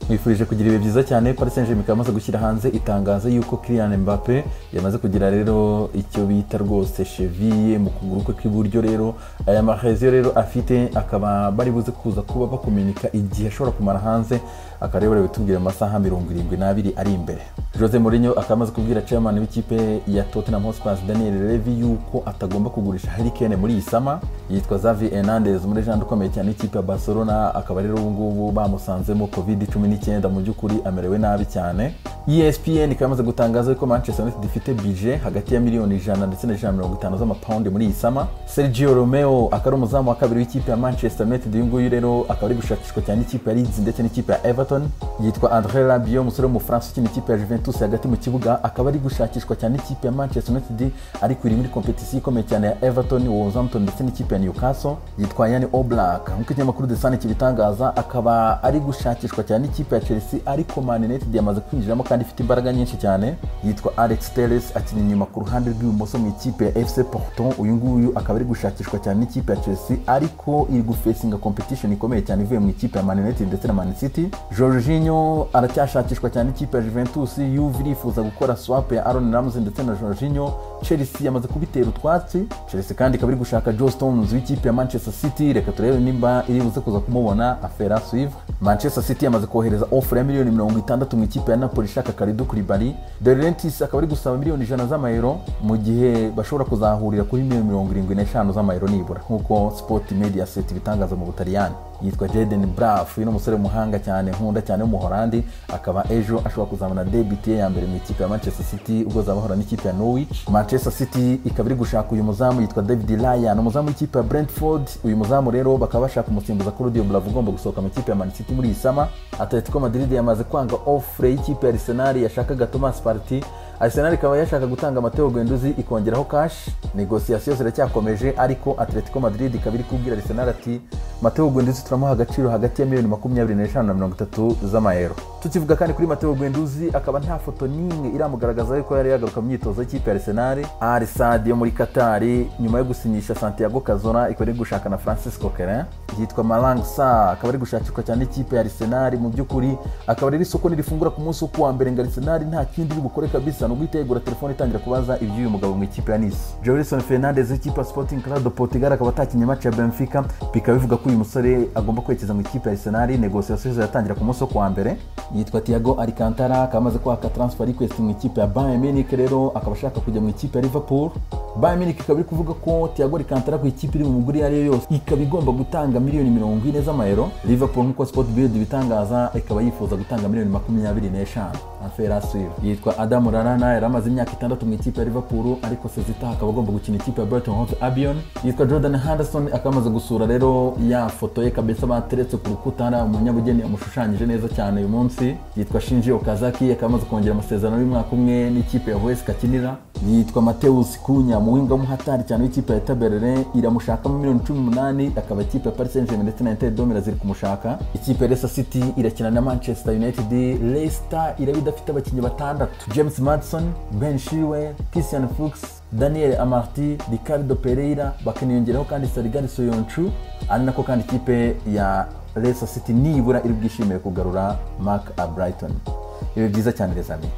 Mwifurije kugira ibihe byiza cyane. Paris Saint-Germain ikamaze gushyira hanze itangazo yuko Kylian Mbappé yamaze kugira rero icyo bita rwose cheville mu kuguru kwe k'iburyo. Rero aya mahezo rero afite akaba bari buze kuza kuba bakomunika igihe ashobora kumara hanze, akarebera bitubwira amasaha 72 ari imbere. Jose Mourinho akamaze kubwira chairman w'ikipe ya Tottenham Hotspur Daniel Levy yuko atagomba kugurisha Harry Kane muri iyi sama. Yitwa Xavi Hernandez muri jandi ukomeye cyane ikipe ya Barcelona, akaba rero ubu ngubu bamusanzemo COVID-19 mu by'ukuri amerewe nabi cyane. ESPN ikamaze gutangaza ko Manchester United ifite budget hagati ya miliyoni 100 ndetse na 150 z'amapaundi muri iyi sama. Sergio Romeo akaba umuzamu wa kabiri w'ikipe ya Manchester United, uyu nguyu rero akaba ari gushakishwa cyane ikipe ya Leeds ndetse n'ikipe ya Everton. Yitwa André Rabiot, umusore w'umufaransa ukina ikipe ya Juventus hagati mu kibuga, akaba ari gushakishwa cyane ikipe ya Manchester United ariko iri muri competition ikomeye cyane ya Everton, Wolverhampton ndetse n'ikipe ya Newcastle. Yitwa Yann Oblak, nk'uko ikinyamakuru The Sun kibitangaza, akaba ari gushakishwa cyane ikipe ya Chelsea ariko Man United yamaze kwinjiramo kandi ifite imbaraga nyinshi cyane. Yitwa Alex Telles, akina inyuma ku ruhande rw'ibumoso mu ikipe ya FC Porto, uyu nguyu akaba ari gushakishwa cyane n'ikipe ya Chelsea ariko iri gufacinga competition ikomeye cyane ivuye mu ikipe ya Man United ndetse na Man City. Jorginho aracyashakishwa cyane ikipe ya Juventus, Juve irifuza gukora swap ya Aaron Ramsey ndetse na Jorginho. Chelsea yamaze kubitera utwatsi. Chelsea kandi ikaba iri gushaka Joe Stones w'ikipe ya Manchester City, reka turebe nimba iri buze kuza kumubona affaire à suivre. Manchester City yamaze kohereza offer ya miliyoni 60 mu ikipe ya Napoli ishaka Kalidou Koulibaly. De Laurentiis akaba ari gusaba miliyoni 100 z'amayero mu gihe bashobora kuzahurira kuri miliyoni 75 z'amayero nibura, nkuko Sport Media Set bitangaza mu Butaliyani. Yitwa Jadon Braaf, uyu n'umusore muhanga cyane nkunda cyane w'umuholandi, akaba ejo ashobora kuzamana debut ya mbere mu ikipe ya Manchester City ubwo zabahora n'ikipe ya Norwich. Manchester City ikaba iri gushaka uyu muzamu yitwa David Ryan, umuzamu w'ikipe ya Brentford. Uyu muzamu rero bakaba bashaka umusimbuza kuri Claudio Bravo ugomba gusohoka mu ikipe ya Man City muri iyi sama. Atletico Madrid yamaze kwanga offer y'ikipe ya Arsenal yashakaga Thomas Partey. Arsenal ikaba yashaka gutanga Matteo Guendouzi ikongeraho cash. Negotiation ziracyakomeje ariko Atletico Madrid ikaba iri kubwira Arsenal ati Matteo Guendouzi turamuha agaciro hagati ya miliyoni 25 na 30 z'amayero. Tukivuga kandi kuri Matteo Guendouzi, akaba nta foto n'imwe iramugaragaza yuko yari yagaruka mu myitozo y'ikipe ya Arsenal. Al Sadd yo muri Qatar nyuma yo gusinyisha Santiago Cazorla ikaba iri gushaka na Francisco Kerin. Yitwa Malang Sarr, akaba ari gushakirwa cyane ikipe ya Arsenal. Mu by'ukuri akaba ari isoko nirifungura ku munsi wo mbere ngo Arsenal nta kindi iri bukore kabisa no gutegura telefone itangira kubaza iby'uyu mugabo mu ikipe ya Nice. Joelson Fernandes w'ikipe ya Sporting Club de Portugal akaba atakinye match ya Benfica, bikaba bivuga ko uyu musore agomba kwerekeza mu ikipe ya Arsenal. Negotiation ziratangira ku munsi wo mbere. Yitwa Thiago Alcantara, akamaze kwaka transfer request mu ikipe ya Bayern Munich, rero akaba ashaka kujya mu ikipe ya Liverpool. Bayern Munich ikaba iri kuvuga ko Thiago Alcantara ku ikipe iri mu muguri yari yose ikaba igomba gutanga miliyoni 40 z'amayero. Liverpool nk'uko Sport Bild bitangaza ikaba yifuza gutanga miliyoni 25 affaire à suivre. Yitwa Adam Lallana, yari amaze imyaka 6 mu ikipe ya Liverpool ariko sezita akaba agomba gukina ikipe ya Brighton Hove Albion. Yitwa Jordan Henderson, akamaze gusura rero ya foto ye kabisa bateretse ku rukuta, hari umunyabugeni amushushanyije neza cyane uyu munsi. Yitwa Shinji Okazaki, akamaze kongera amasezerano y'umwaka umwe n'ikipe ya West Kakinira. Yitwa Mateus Cunha, muwinga muhatari cyane w'ikipe ya Berlin, iramushaka mu miliyoni 18, akaba ikipe ya Paris Saint-Germain ndetse na Inter Domira ziri kumushaka. Ikipe ya Leicester City irakina na Manchester United. Leicester irabidafite abakinnyi batandatu: James Maddison, Ben Chilwell, Christian Fuchs, Daniel Amartey, Ricardo Pereira, bakaniyongeraho kandi Sergei Soyuncu. Ari nako kandi ikipe ya Leicester City nibura iri bwishimiye kugarura Mark Albrighton. Ibi byiza cyane les amis.